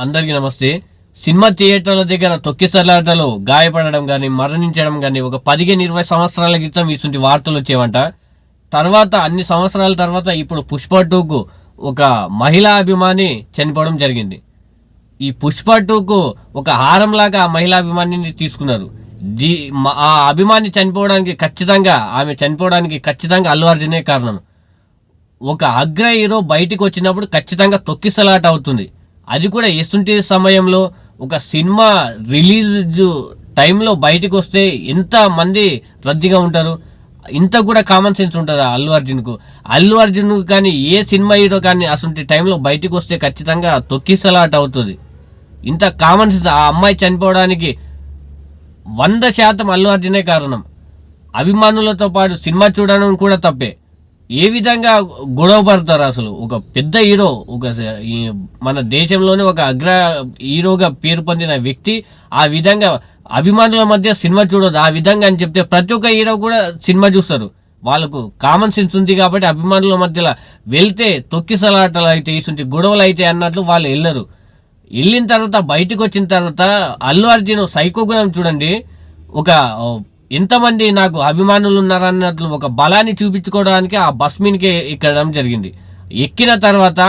అందరికీ నమస్తే. సినిమా థియేటర్ల దగ్గర తొక్కిసలాటలో గాయపడడం కానీ, మరణించడం కానీ ఒక 15-20 సంవత్సరాల క్రితం ఇటువంటి వార్తలు వచ్చేవంట. తర్వాత అన్ని సంవత్సరాల తర్వాత ఇప్పుడు పుష్ప 2కు ఒక మహిళా అభిమాని చనిపోవడం జరిగింది. ఈ పుష్ప 2కు ఒక హారంలాగా ఆ మహిళా అభిమానిని తీసుకున్నారు. ఆ అభిమాని చనిపోవడానికి ఖచ్చితంగా అల్లు అర్జునే కారణం. ఒక అగ్ర హీరో బయటికి వచ్చినప్పుడు ఖచ్చితంగా తొక్కిసలాట అవుతుంది. అది కూడా ఎసుంటి సమయంలో ఒక సినిమా రిలీజ్ టైంలో బయటకు వస్తే ఎంత మంది రద్దీగా ఉంటారు. ఇంత కూడా కామన్ సెన్స్ ఉంటుంది అల్లు అర్జున్ కానీ ఏ సినిమా హీరో కానీ అసలు టైంలో బయటకు వస్తే ఖచ్చితంగా తొక్కిసలాట అవుతుంది. ఇంత కామన్ సెన్స్. ఆ అమ్మాయి చనిపోవడానికి 100% అల్లు అర్జునే కారణం. అభిమానులతో పాటు సినిమా చూడడం కూడా తప్పే. ఏ విధంగా గొడవ పడతారు అసలు? ఒక పెద్ద హీరో, మన దేశంలోనే ఒక అగ్ర హీరోగా పేరు పొందిన వ్యక్తి ఆ విధంగా అభిమానుల మధ్య సినిమా చూడదు ఆ విధంగా అని చెప్తే ప్రతి ఒక్క హీరో కూడా సినిమా చూస్తారు. వాళ్ళకు కామన్ సెన్స్ ఉంది కాబట్టి అభిమానుల మధ్యలో వెళ్తే తొక్కిసలాటలు అయితే ఇటువంటి గొడవలు అయితే అన్నట్లు వాళ్ళు వెళ్ళరు. వెళ్ళిన తర్వాత బయటకు వచ్చిన తర్వాత అల్లు అర్జున్ సైకో గుణం చూడండి. ఒక ఎంతమంది నాకు అభిమానులు ఉన్నారన్నట్లు ఒక బలాన్ని చూపించుకోవడానికి ఆ బస్ మీదకి ఎక్కడం జరిగింది. ఎక్కిన తర్వాత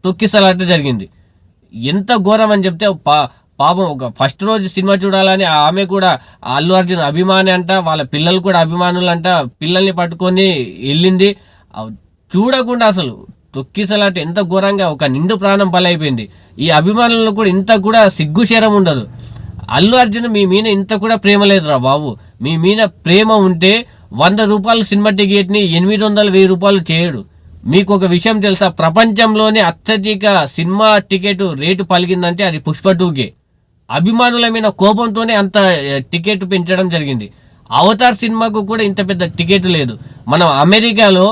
తొక్కిసలాట జరిగింది. ఎంత ఘోరం అని చెప్తే పాపం ఒక ఫస్ట్ రోజు సినిమా చూడాలని ఆమె కూడా అల్లు అర్జున్ అభిమాని అంట, వాళ్ళ పిల్లలు కూడా అభిమానులు అంట, పిల్లల్ని పట్టుకొని వెళ్ళింది. చూడకుండా అసలు తొక్కిసలాట ఎంత ఘోరంగా ఒక నిండు ప్రాణం బలైపోయింది. ఈ అభిమానులకు కూడా ఇంత కూడా సిగ్గుశరం ఉండదు. అల్లు అర్జున్ మీ మీద ఇంత కూడా ప్రేమ లేదురా బాబు. మీ మీద ప్రేమ ఉంటే 100 రూపాయల సినిమా టికెట్ని 800-1000 రూపాయలు చేయడు. మీకు ఒక విషయం తెలుసా? ప్రపంచంలోనే అత్యధిక సినిమా టికెట్ రేటు పలిగిందంటే అది పుష్ప 2కే. అభిమానుల మీద కోపంతోనే అంత టికెట్ పెంచడం జరిగింది. అవతార్ సినిమాకు కూడా ఇంత పెద్ద టికెట్ లేదు. మనం అమెరికాలో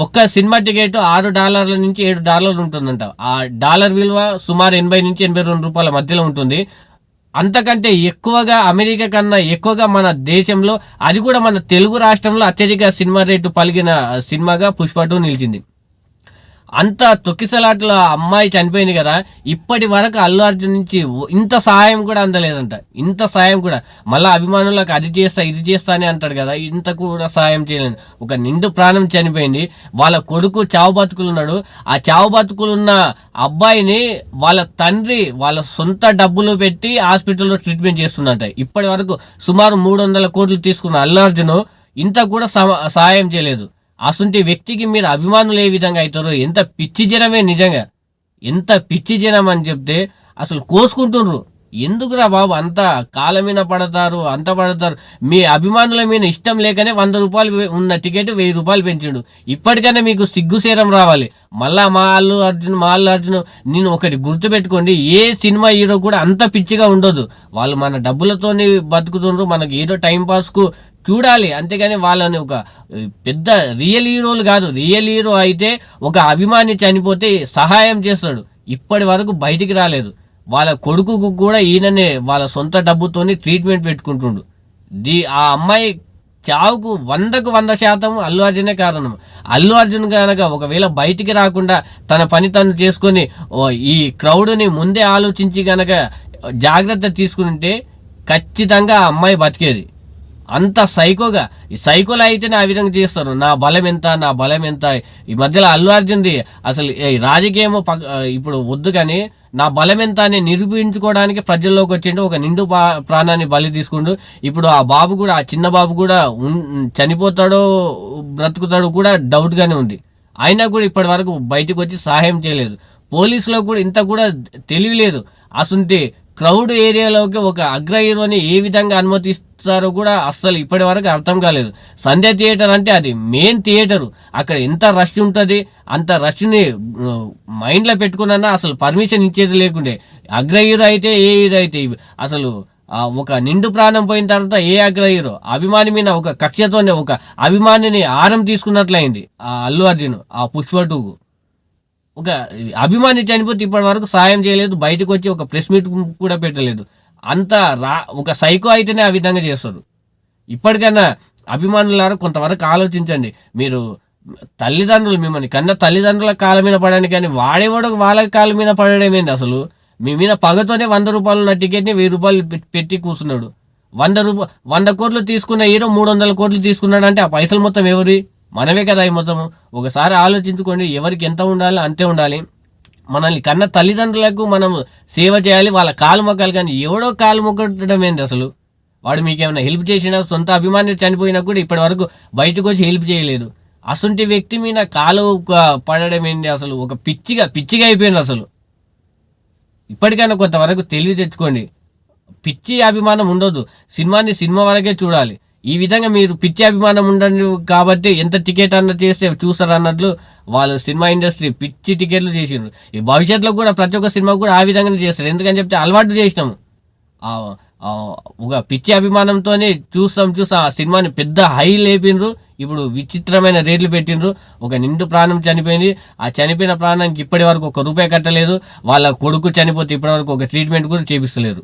ఒక్క సినిమా టికెట్ $6 నుంచి $7 ఉంటుందంట. ఆ డాలర్ విలువ సుమారు 80 నుంచి 82 రూపాయల మధ్యలో ఉంటుంది. అంతకంటే ఎక్కువగా, అమెరికా కన్నా ఎక్కువగా మన దేశంలో, అది కూడా మన తెలుగు రాష్ట్రంలో అత్యధిక సినిమా రేటు పలిగిన సినిమాగా పుష్ప 2 నిలిచింది. అంత తొక్కిసలాటలో అమ్మాయి చనిపోయింది కదా, ఇప్పటి వరకు అల్లు అర్జున్ నుంచి ఇంత సహాయం కూడా అందలేదంట. ఇంత సహాయం కూడా మళ్ళీ అభిమానులకు అది చేస్తా ఇది చేస్తా అని అంటాడు కదా, ఇంత కూడా సహాయం చేయలేదు. ఒక నిండు ప్రాణం చనిపోయింది. వాళ్ళ కొడుకు చావు బతుకులున్నాడు. ఆ చావు బతుకులున్న అబ్బాయిని వాళ్ళ తండ్రి వాళ్ళ సొంత డబ్బులు పెట్టి హాస్పిటల్లో ట్రీట్మెంట్ చేస్తున్నట్ట. ఇప్పటి వరకు సుమారు 300 కోట్లు తీసుకున్న అల్లు అర్జున్ ఇంత కూడా సహాయం చేయలేదు. అసంటి వ్యక్తికి మీరు అభిమానులు ఏ విధంగా అవుతారో, ఎంత పిచ్చి జనమే నిజంగా. ఎంత పిచ్చి జనం అని చెప్తే అసలు కోసుకుంటున్నారు. ఎందుకురా బాబు అంత కాలమీన పడతారు, అంత పడతారు. మీ అభిమానుల మీద ఇష్టం లేకనే 100 రూపాయలు ఉన్న టికెట్ 1000 రూపాయలు పెంచిండు. ఇప్పటికైనా మీకు సిగ్గుసేరం రావాలి. మళ్ళా మా అల్లు అర్జున్ నేను ఒకటి గుర్తుపెట్టుకోండి, ఏ సినిమా హీరో కూడా అంత పిచ్చిగా ఉండదు. వాళ్ళు మన డబ్బులతోని బతుకుతుండ్రు, మనకి ఏదో టైంపాస్కు చూడాలి. అంతేగాని వాళ్ళని ఒక పెద్ద రియల్ హీరోలు కాదు. రియల్ హీరో అయితే ఒక అభిమాని చనిపోతే సహాయం చేస్తాడు. ఇప్పటి వరకు బయటికి రాలేదు. వాళ్ళ కొడుకుకు కూడా ఈయననే వాళ్ళ సొంత డబ్బుతోని ట్రీట్మెంట్ పెట్టుకుంటుండు. ఆ అమ్మాయి చావుకు 100% అల్లు అర్జునే కారణం. అల్లు అర్జున్ కనుక ఒకవేళ బయటికి రాకుండా తన పని తను చేసుకొని ఈ క్రౌడ్ని ముందే ఆలోచించి కనుక జాగ్రత్త తీసుకుంటే ఖచ్చితంగా ఆ అమ్మాయి బతికేది. అంత సైకోగా, ఈ సైకోలు అయితేనే ఆ విధంగా చేస్తారు. నా బలం ఎంత. ఈ మధ్యలో అల్లు అర్జున్ది అసలు రాజకీయమో ఇప్పుడు వద్దు, కానీ నా బలం ఎంత అని నిరూపించుకోవడానికి ప్రజల్లోకి వచ్చిండు. ఒక నిండు ప్రాణాన్ని బలి తీసుకుంటూ ఇప్పుడు ఆ బాబు కూడా, ఆ చిన్న బాబు కూడా చనిపోతాడో బ్రతుకుతాడో కూడా డౌట్గానే ఉంది. అయినా కూడా ఇప్పటి వరకు బయటకు వచ్చి సహాయం చేయలేదు. పోలీసులకు కూడా ఇంత కూడా తెలియలేదు. అసంటి క్రౌడ్ ఏరియాలోకి ఒక అగ్ర హీరోని ఏ విధంగా అనుమతిస్తారో కూడా అస్సలు ఇప్పటి వరకు అర్థం కాలేదు. సంధ్య థియేటర్ అంటే అది మెయిన్ థియేటరు. అక్కడ ఎంత రష్ ఉంటుంది, అంత రష్ని మైండ్లో పెట్టుకున్నా అసలు పర్మిషన్ ఇచ్చేది లేకుండే. అగ్ర హీరో అయితే ఏ హీరో అయితే అసలు ఒక నిండు ప్రాణం పోయిన తర్వాత ఏ అగ్ర హీరో అభిమాని మీద ఒక కక్షతోనే ఒక అభిమానిని ఆరం తీసుకున్నట్లయింది ఆ అల్లు అర్జున్ ఆ పుష్ప 2కు. ఒక అభిమాని చనిపోతే ఇప్పటి వరకు సాయం చేయలేదు. బయటకు వచ్చి ఒక ప్రెస్ మీట్ కూడా పెట్టలేదు. అంత ఒక సైకో అయితేనే ఆ విధంగా చేస్తారు. ఇప్పటికైనా అభిమానులారా కొంతవరకు ఆలోచించండి. మీరు తల్లిదండ్రులు, మిమ్మల్ని కన్నా తల్లిదండ్రుల కాళ్ళ మీద పడండి, కానీ వాడేవాడు వాళ్ళ కాళ్ళ మీద పడడం ఏంది అసలు? మీ మీద పగతోనే 100 రూపాయలు ఉన్న టికెట్ని 1000 రూపాయలు పెట్టి కూర్చున్నాడు. 100 కోట్లు తీసుకున్న హీరో 300 కోట్లు తీసుకున్నాడు అంటే ఆ పైసలు మొత్తం ఎవరి? మనమే కదా ఈ మొత్తము. ఒకసారి ఆలోచించుకోండి, ఎవరికి ఎంత ఉండాలి అంతే ఉండాలి. మనల్ని కన్న తల్లిదండ్రులకు మనం సేవ చేయాలి, వాళ్ళ కాలు మొక్కాలి. కానీ ఎవడో కాలు మొక్కడం ఏంటి అసలు? వాడు మీకేమైనా హెల్ప్ చేసినా, సొంత అభిమాని చనిపోయినా కూడా ఇప్పటి వరకు బయటకు వచ్చి హెల్ప్ చేయలేదు. అసంటి వ్యక్తి మీద కాలు పడడం ఏంటి అసలు? ఒక పిచ్చిగా అయిపోయింది అసలు. ఇప్పటికైనా కొంతవరకు తెలివి తెచ్చుకోండి. పిచ్చి అభిమానం ఉండొద్దు, సినిమా వరకే చూడాలి. ఈ విధంగా మీరు పిచ్చి అభిమానం ఉండండి కాబట్టి ఎంత టికెట్ అన్న చేస్తే చూస్తారు అన్నట్లు వాళ్ళు సినిమా ఇండస్ట్రీ పిచ్చి టికెట్లు చేసిండ్రు. ఈ భవిష్యత్తులో కూడా ప్రతి ఒక్క సినిమా కూడా ఆ విధంగానే చేస్తారు. ఎందుకని చెప్తే అలవాటు చేసినాము. ఒక పిచ్చి అభిమానంతోనే చూస్తాం ఆ సినిమాని పెద్ద హై లేపిండ్రు. ఇప్పుడు విచిత్రమైన రేట్లు పెట్టిండ్రు. ఒక నిండు ప్రాణం చనిపోయింది. ఆ చనిపోయిన ప్రాణానికి ఇప్పటి వరకు 1 రూపాయి కట్టలేదు. వాళ్ళ కొడుకు చనిపోతే ఇప్పటి వరకు ఒక ట్రీట్మెంట్ కూడా చేపిస్తలేరు.